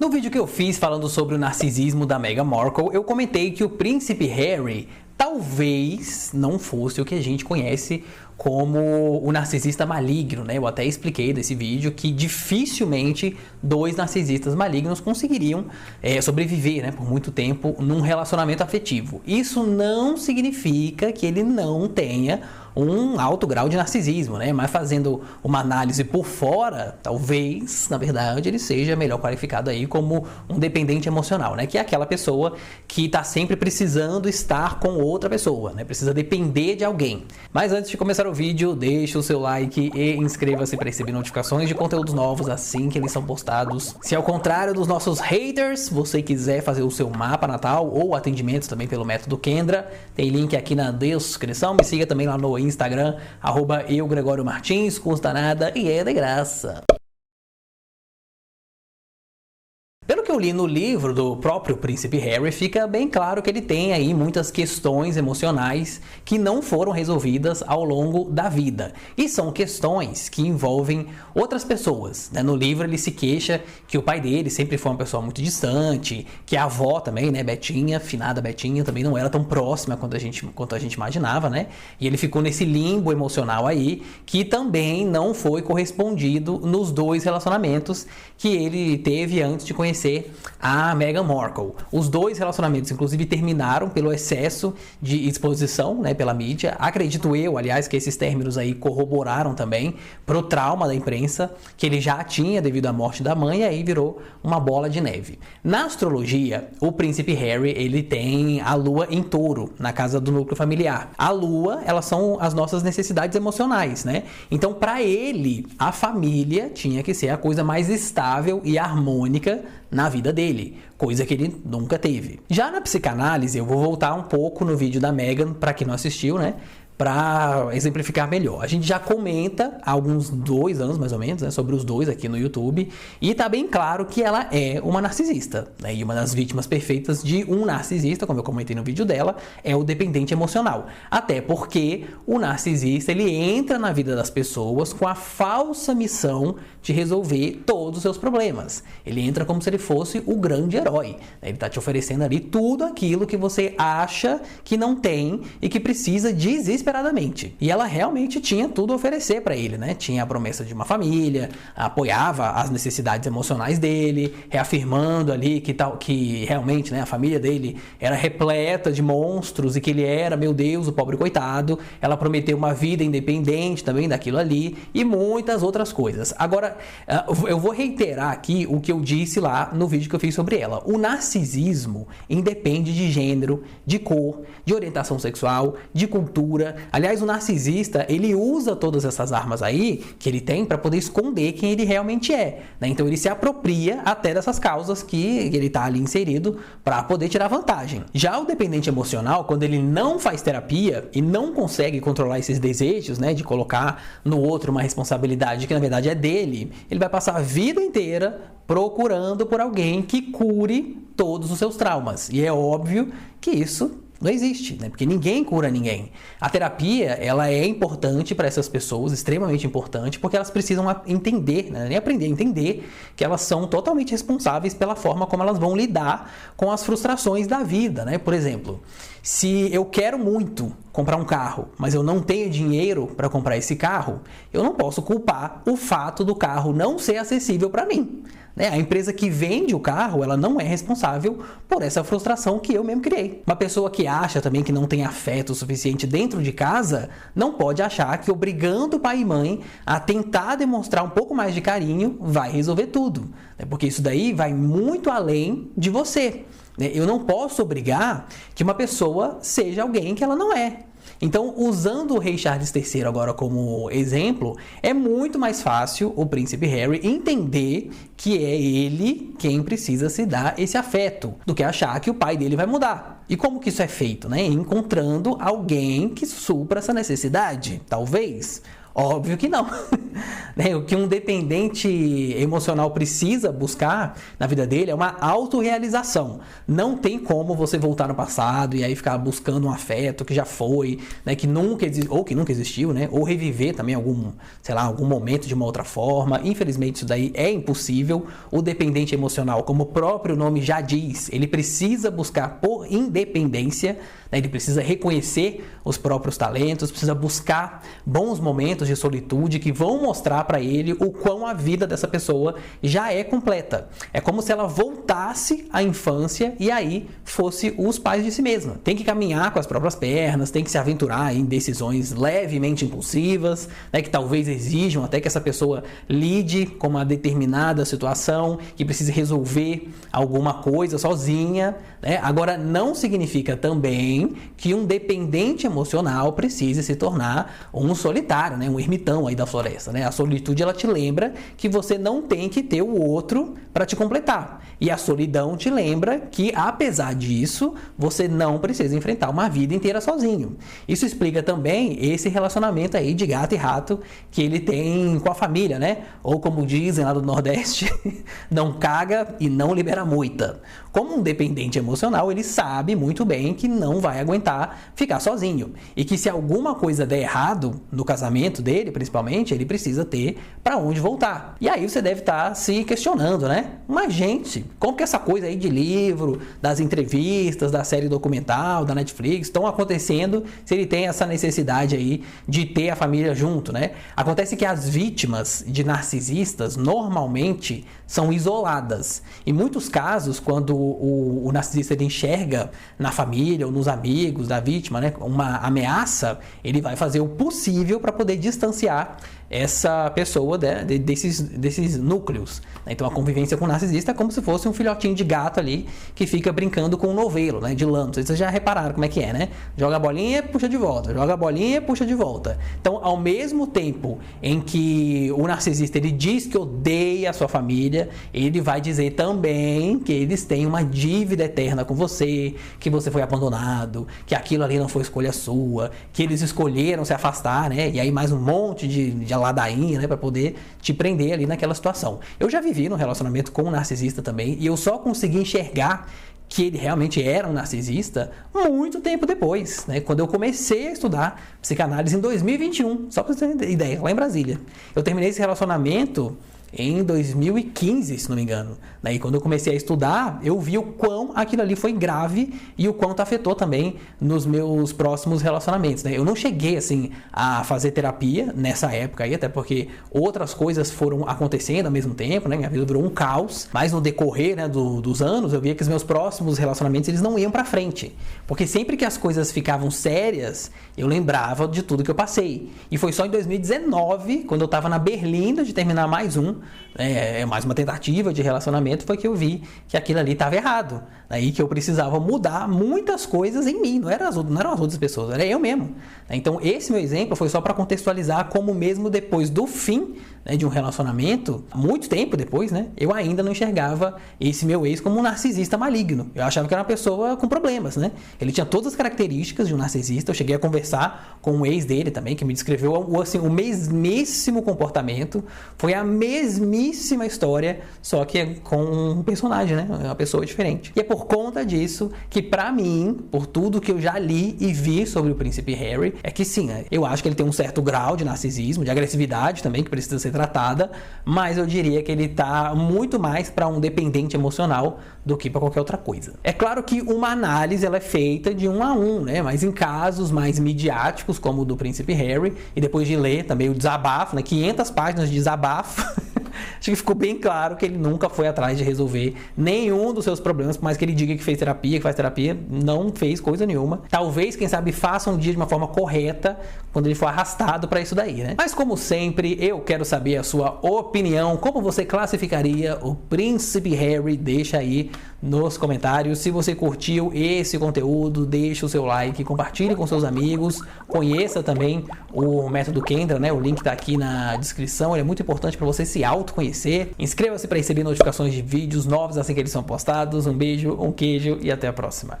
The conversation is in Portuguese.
No vídeo que eu fiz falando sobre o narcisismo da Meghan Markle, eu comentei que o príncipe Harry talvez não fosse o que a gente conhece como o narcisista maligno, né? Eu até expliquei nesse vídeo que dificilmente dois narcisistas malignos conseguiriam sobreviver, né, por muito tempo num relacionamento afetivo. Isso não significa que ele não tenha um alto grau de narcisismo, né? Mas fazendo uma análise por fora, talvez, na verdade, ele seja melhor qualificado aí como um dependente emocional, né? Que é aquela pessoa que está sempre precisando estar com outra pessoa, né? Precisa depender de alguém. Mas antes de começar o vídeo, deixe o seu like e inscreva-se para receber notificações de conteúdos novos assim que eles são postados. Se ao contrário dos nossos haters, você quiser fazer o seu mapa natal ou atendimentos também pelo método Kendra, tem link aqui na descrição. Me siga também lá no Instagram, @eugregoriomartins, custa nada e é de graça. Pelo que eu li no livro do próprio príncipe Harry, fica bem claro que ele tem aí muitas questões emocionais que não foram resolvidas ao longo da vida. E são questões que envolvem outras pessoas, né? No livro ele se queixa que o pai dele sempre foi uma pessoa muito distante, que a avó também, né, Betinha, finada Betinha, também não era tão próxima quanto a gente imaginava, né? E ele ficou nesse limbo emocional aí, que também não foi correspondido nos dois relacionamentos que ele teve antes de conhecer a Meghan Markle. Os dois relacionamentos, inclusive, terminaram pelo excesso de exposição, né, pela mídia. Acredito eu, aliás, que esses términos aí corroboraram também pro trauma da imprensa que ele já tinha devido à morte da mãe, e aí virou uma bola de neve. Na astrologia, o príncipe Harry, ele tem a lua em touro, na casa do núcleo familiar. A lua, elas são as nossas necessidades emocionais, né? Então, para ele, a família tinha que ser a coisa mais estável e harmônica na vida dele, coisa que ele nunca teve. Já na psicanálise, eu vou voltar um pouco no vídeo da Meghan, para quem não assistiu, né? Para exemplificar melhor. A gente já comenta há alguns 2 anos, mais ou menos, né, sobre os dois aqui no YouTube, e tá bem claro que ela é uma narcisista, né, e uma das vítimas perfeitas de um narcisista, como eu comentei no vídeo dela, é o dependente emocional. Até porque o narcisista, ele entra na vida das pessoas com a falsa missão de resolver todos os seus problemas. Ele entra como se ele fosse o grande herói, né? Ele tá te oferecendo ali tudo aquilo que você acha que não tem e que precisa desesperadamente. E ela realmente tinha tudo a oferecer para ele, né? Tinha a promessa de uma família, apoiava as necessidades emocionais dele, reafirmando ali que realmente, né, a família dele era repleta de monstros e que ele era, meu Deus, o pobre coitado. Ela prometeu uma vida independente também daquilo ali e muitas outras coisas. Agora, eu vou reiterar aqui o que eu disse lá no vídeo que eu fiz sobre ela. O narcisismo independe de gênero, de cor, de orientação sexual, de cultura. Aliás, o narcisista, ele usa todas essas armas aí que ele tem para poder esconder quem ele realmente é, né? Então ele se apropria até dessas causas que ele tá ali inserido para poder tirar vantagem. Já o dependente emocional, quando ele não faz terapia e não consegue controlar esses desejos, né, de colocar no outro uma responsabilidade que na verdade é dele, ele vai passar a vida inteira procurando por alguém que cure todos os seus traumas. E é óbvio que isso não existe, né? Porque ninguém cura ninguém. A terapia, ela é importante para essas pessoas, extremamente importante, porque elas precisam entender, né? Nem aprender a entender que elas são totalmente responsáveis pela forma como elas vão lidar com as frustrações da vida, né? Por exemplo, se eu quero muito comprar um carro, mas eu não tenho dinheiro para comprar esse carro, eu não posso culpar o fato do carro não ser acessível para mim, né? A empresa que vende o carro, ela não é responsável por essa frustração que eu mesmo criei. Uma pessoa que acha também que não tem afeto suficiente dentro de casa, não pode achar que obrigando o pai e mãe a tentar demonstrar um pouco mais de carinho vai resolver tudo, né? Porque isso daí vai muito além de você. Eu não posso obrigar que uma pessoa seja alguém que ela não é. Então, usando o rei Charles III agora como exemplo, é muito mais fácil o príncipe Harry entender que é ele quem precisa se dar esse afeto, do que achar que o pai dele vai mudar. E como que isso é feito, né? Encontrando alguém que supra essa necessidade, talvez. Óbvio que não. O que um dependente emocional precisa buscar na vida dele é uma autorrealização. Não tem como você voltar no passado e aí ficar buscando um afeto que já foi, né, que nunca existiu, né, ou reviver também algum momento de uma outra forma. Infelizmente isso daí é impossível. O dependente emocional, como o próprio nome já diz, ele precisa buscar por independência, né, ele precisa reconhecer os próprios talentos, precisa buscar bons momentos de solitude que vão mostrar para ele o quão a vida dessa pessoa já é completa. É como se ela voltasse à infância e aí fosse os pais de si mesma. Tem que caminhar com as próprias pernas, tem que se aventurar em decisões levemente impulsivas, né, que talvez exijam até que essa pessoa lide com uma determinada situação, que precise resolver alguma coisa sozinha, né? Agora, não significa também que um dependente emocional precise se tornar um solitário, né? Um ermitão aí da floresta, né? A solitude, ela te lembra que você não tem que ter o outro para te completar. E a solidão te lembra que, apesar disso, você não precisa enfrentar uma vida inteira sozinho. Isso explica também esse relacionamento aí de gato e rato que ele tem com a família, né? Ou como dizem lá do Nordeste, não caga e não libera moita. Como um dependente emocional, ele sabe muito bem que não vai aguentar ficar sozinho. E que se alguma coisa der errado no casamento dele, principalmente, ele precisa ter para onde voltar. E aí você deve estar se questionando, né? Mas, gente, como que essa coisa aí de livro, das entrevistas, da série documental, da Netflix, estão acontecendo se ele tem essa necessidade aí de ter a família junto, né? Acontece que as vítimas de narcisistas normalmente são isoladas. Em muitos casos, quando o narcisista ele enxerga na família ou nos amigos da vítima, né, uma ameaça, ele vai fazer o possível para poder distanciar essa pessoa desses núcleos. Então a convivência com o narcisista é como se fosse um filhotinho de gato ali que fica brincando com um novelo, né, de lã. Vocês já repararam como é que é, né? Joga a bolinha, puxa de volta. Joga a bolinha, puxa de volta. Então, ao mesmo tempo em que o narcisista ele diz que odeia a sua família, ele vai dizer também que eles têm uma dívida eterna com você, que você foi abandonado, que aquilo ali não foi escolha sua, que eles escolheram se afastar, né? E aí mais um monte de ladainha, né, para poder te prender ali naquela situação. Eu já vivi num relacionamento com um narcisista também e eu só consegui enxergar que ele realmente era um narcisista muito tempo depois, né? Quando eu comecei a estudar psicanálise em 2021, só para você ter ideia, lá em Brasília. Eu terminei esse relacionamento em 2015, se não me engano. Daí, quando eu comecei a estudar, eu vi o quão aquilo ali foi grave e o quanto afetou também nos meus próximos relacionamentos, né? Eu não cheguei, assim, a fazer terapia nessa época aí, até porque outras coisas foram acontecendo ao mesmo tempo, né? Minha vida virou um caos, mas no decorrer, né, dos anos, eu via que os meus próximos relacionamentos, eles não iam pra frente. Porque sempre que as coisas ficavam sérias, eu lembrava de tudo que eu passei. E foi só em 2019, quando eu tava na Berlinda de terminar mais uma tentativa de relacionamento, foi que eu vi que aquilo ali estava errado. Aí que eu precisava mudar muitas coisas em mim, não eram as outras pessoas, era eu mesmo. Então esse meu exemplo foi só para contextualizar como mesmo depois do fim, né, de um relacionamento, muito tempo depois, né, eu ainda não enxergava esse meu ex como um narcisista maligno. Eu achava que era uma pessoa com problemas, né? Ele tinha todas as características de um narcisista. Eu cheguei a conversar com um ex dele também, que me descreveu assim, o mesmíssimo comportamento, foi a mesmíssima história, só que com um personagem, né? Uma pessoa diferente. E é por conta disso que, pra mim, por tudo que eu já li e vi sobre o Príncipe Harry, é que sim, eu acho que ele tem um certo grau de narcisismo, de agressividade também, que precisa ser tratada, mas eu diria que ele tá muito mais para um dependente emocional do que para qualquer outra coisa. É claro que uma análise ela é feita de 1 a 1, né? Mas em casos mais midiáticos, como o do Príncipe Harry, e depois de ler também o desabafo, né? 500 páginas de desabafo, acho que ficou bem claro que ele nunca foi atrás de resolver nenhum dos seus problemas, por mais que ele diga que fez terapia, que faz terapia, não fez coisa nenhuma. Talvez, quem sabe, faça um dia de uma forma correta quando ele for arrastado para isso daí, né? Mas como sempre, eu quero saber a sua opinião, como você classificaria o Príncipe Harry? Deixa aí nos comentários. Se você curtiu esse conteúdo, deixa o seu like, compartilhe com seus amigos, conheça também o método Kendra, né? O link tá aqui na descrição, ele é muito importante para você se autoconhecer. Inscreva-se para receber notificações de vídeos novos assim que eles são postados. Um beijo, um queijo e até a próxima.